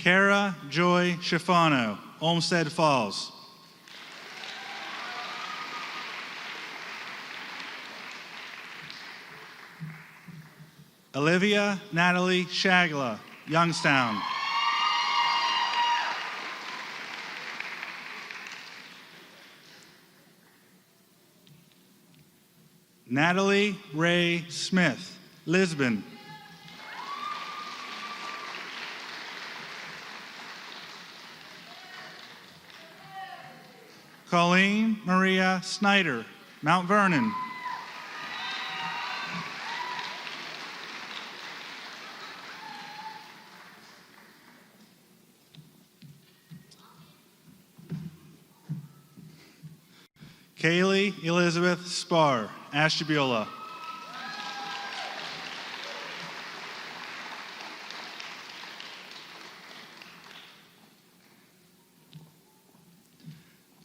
Kara Joy Schifano, Olmsted Falls. Olivia Natalie Shagla, Youngstown. Natalie Ray Smith, Lisbon. Colleen Maria Snyder, Mount Vernon. Kaylee Elizabeth Spar, Ashtabula.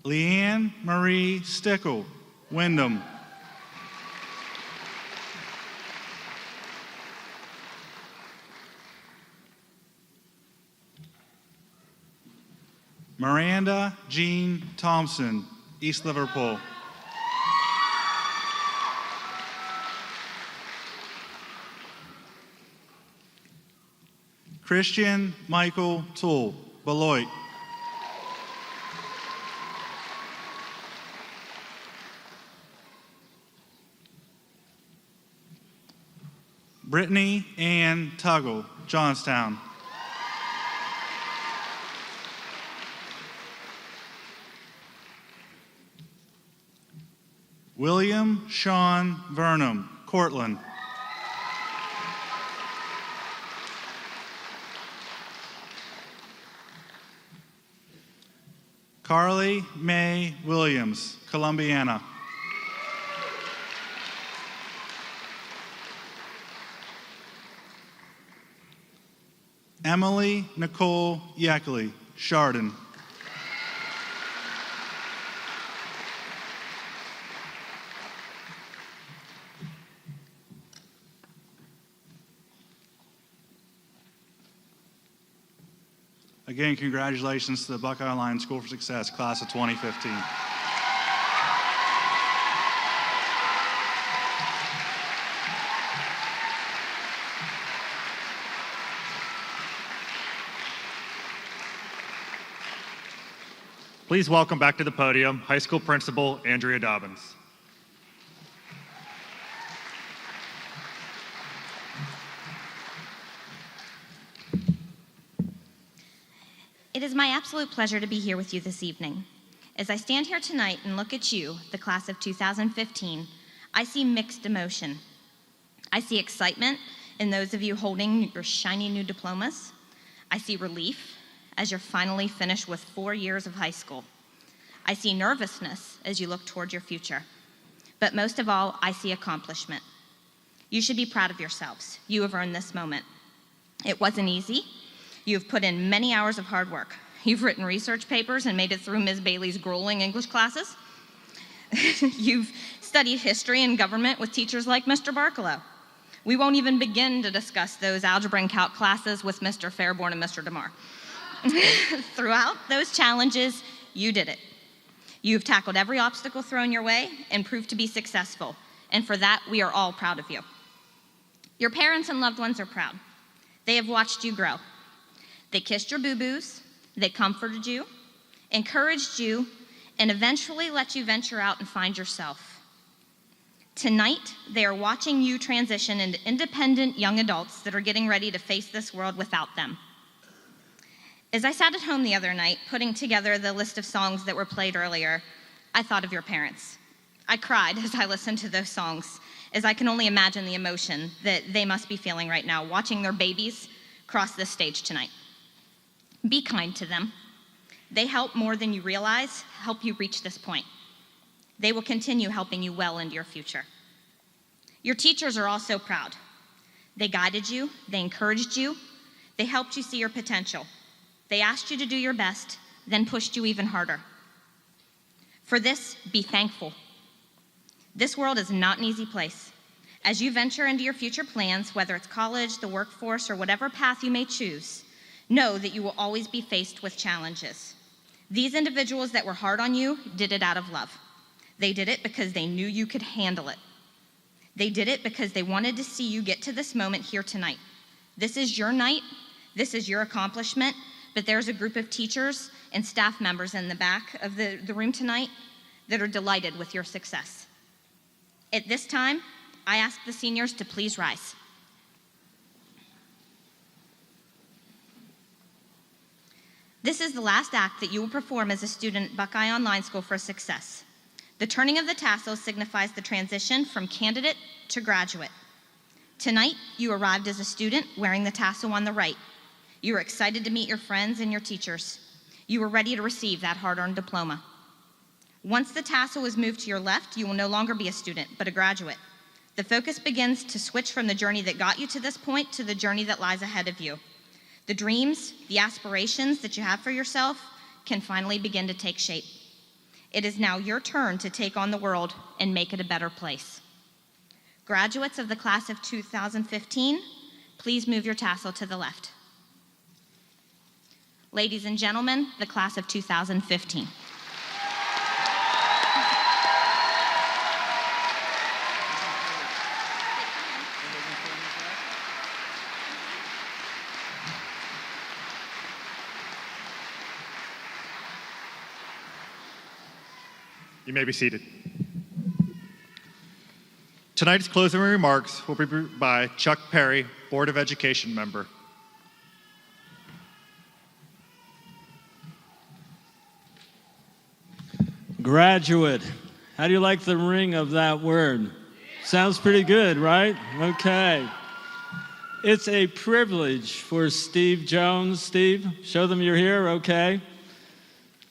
Leanne Marie Stickle, Wyndham. Miranda Jean Thompson, East Liverpool. Christian Michael Toole, Beloit. Brittany Ann Tuggle, Johnstown. William Sean Vernum, Cortland. Carly Mae Williams, Columbiana. Emily Nicole Yeckley, Chardon. Again, congratulations to the Buckeye Alliance School for Success, class of 2015. Please welcome back to the podium High School Principal Andrea Dobbins. It is my absolute pleasure to be here with you this evening. As I stand here tonight and look at you, the class of 2015, I see mixed emotion. I see excitement in those of you holding your shiny new diplomas. I see relief as you're finally finished with 4 years of high school. I see nervousness as you look toward your future. But most of all, I see accomplishment. You should be proud of yourselves. You have earned this moment. It wasn't easy. You've put in many hours of hard work. You've written research papers and made it through Ms. Bailey's grueling English classes. You've studied history and government with teachers like Mr. Barkalow. We won't even begin to discuss those algebra and calc classes with Mr. Fairborn and Mr. DeMar. Throughout those challenges, you did it. You've tackled every obstacle thrown your way and proved to be successful. And for that, we are all proud of you. Your parents and loved ones are proud. They have watched you grow. They kissed your boo-boos, they comforted you, encouraged you, and eventually let you venture out and find yourself. Tonight, they are watching you transition into independent young adults that are getting ready to face this world without them. As I sat at home the other night, putting together the list of songs that were played earlier, I thought of your parents. I cried as I listened to those songs, as I can only imagine the emotion that they must be feeling right now, watching their babies cross this stage tonight. Be kind to them. They help more than you realize, help you reach this point. They will continue helping you well into your future. Your teachers are also proud. They guided you, they encouraged you, they helped you see your potential. They asked you to do your best, then pushed you even harder. For this, be thankful. This world is not an easy place. As you venture into your future plans, whether it's college, the workforce, or whatever path you may choose, Know that you will always be faced with challenges. These individuals that were hard on you did it out of love. They did it because they knew you could handle it. They did it because they wanted to see you get to this moment here tonight. This is your night, this is your accomplishment, but there's a group of teachers and staff members in the back of the room tonight that are delighted with your success. At this time, I ask the seniors to please rise. This is the last act that you will perform as a student at Buckeye Online School for Success. The turning of the tassel signifies the transition from candidate to graduate. Tonight, you arrived as a student wearing the tassel on the right. You were excited to meet your friends and your teachers. You were ready to receive that hard-earned diploma. Once the tassel is moved to your left, you will no longer be a student, but a graduate. The focus begins to switch from the journey that got you to this point to the journey that lies ahead of you. The dreams, the aspirations that you have for yourself can finally begin to take shape. It is now your turn to take on the world and make it a better place. Graduates of the class of 2015, please move your tassel to the left. Ladies and gentlemen, the class of 2015. You may be seated. Tonight's closing remarks will be by Chuck Perry, Board of Education member. Graduate. How do you like the ring of that word? Sounds pretty good, right? Okay. It's a privilege for Steve Jones. Steve, show them you're here, okay?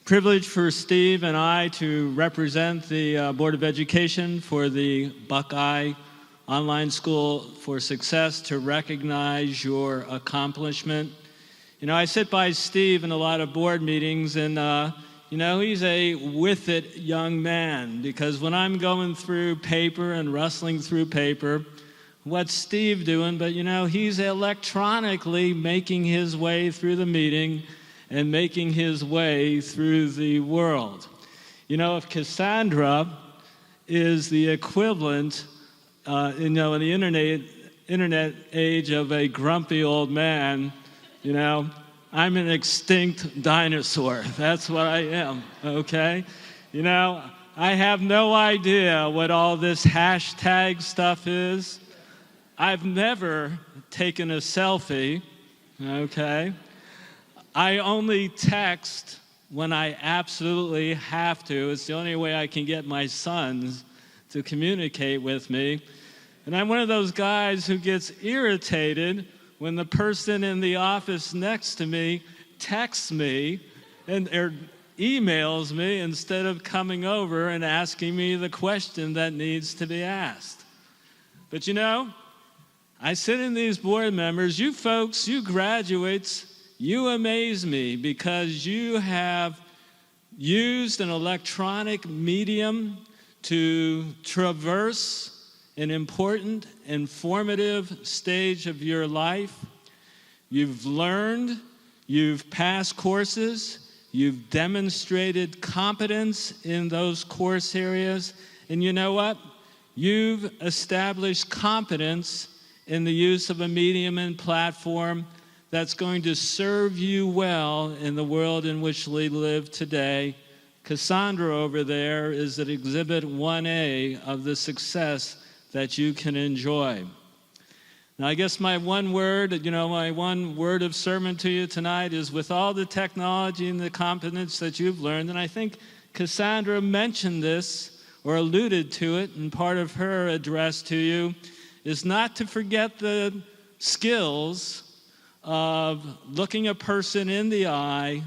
Privilege for Steve and I to represent the Board of Education for the Buckeye Online School for Success to recognize your accomplishment. You know, I sit by Steve in a lot of board meetings and he's a with it young man, because when I'm going through paper and rustling through paper, what's Steve doing? But he's electronically making his way through the meeting and making his way through the world. If Cassandra is the equivalent, in the internet age of a grumpy old man, I'm an extinct dinosaur. That's what I am, okay? I have no idea what all this hashtag stuff is. I've never taken a selfie, okay? I only text when I absolutely have to. It's the only way I can get my sons to communicate with me. And I'm one of those guys who gets irritated when the person in the office next to me texts me or emails me instead of coming over and asking me the question that needs to be asked. But I sit in these board members, you folks, you graduates, you amaze me because you have used an electronic medium to traverse an important, informative stage of your life. You've learned, you've passed courses, you've demonstrated competence in those course areas, and you know what? You've established competence in the use of a medium and platform that's going to serve you well in the world in which we live today. Cassandra over there is at Exhibit 1A of the success that you can enjoy. Now, I guess my one word of sermon to you tonight is, with all the technology and the competence that you've learned, and I think Cassandra mentioned this or alluded to it in part of her address to you, is not to forget the skills of looking a person in the eye,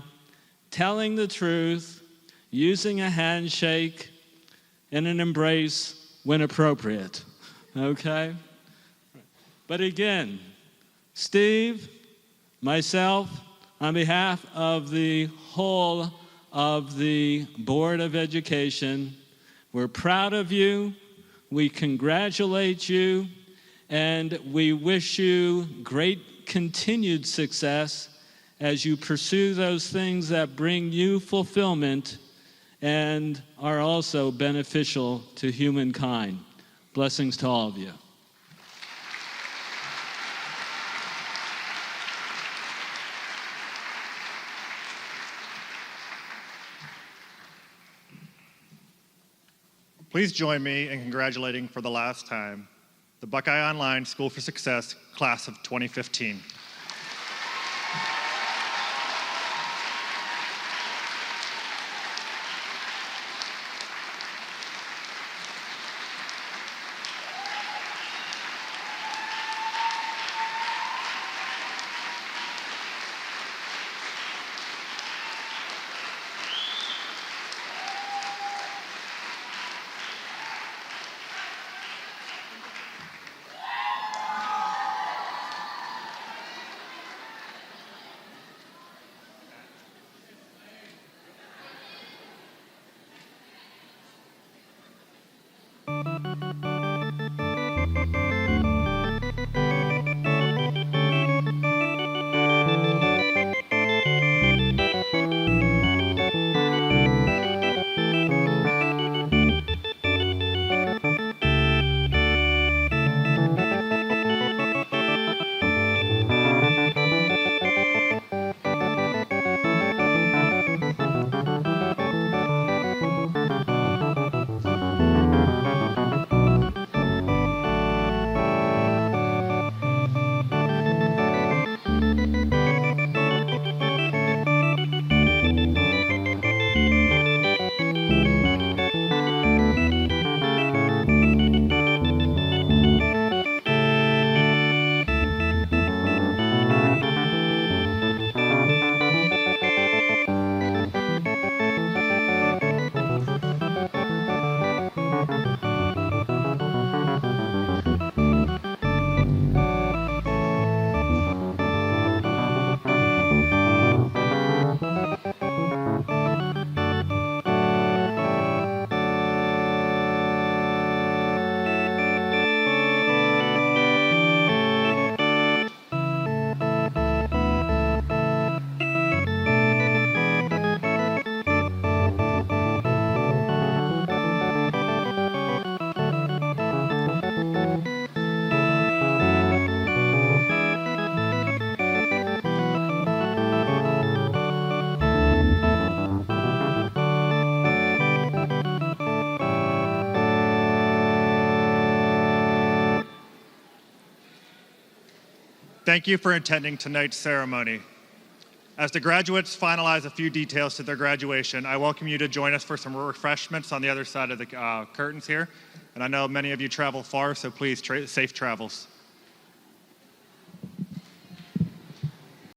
telling the truth, using a handshake, and an embrace when appropriate, okay? But again, Steve, myself, on behalf of the whole of the Board of Education, we're proud of you, we congratulate you, and we wish you great continued success as you pursue those things that bring you fulfillment and are also beneficial to humankind. Blessings to all of you. Please join me in congratulating for the last time the Buckeye Online School for Success Class of 2015. Thank you for attending tonight's ceremony. As the graduates finalize a few details to their graduation, I welcome you to join us for some refreshments on the other side of the curtains here. And I know many of you travel far, so please, safe travels.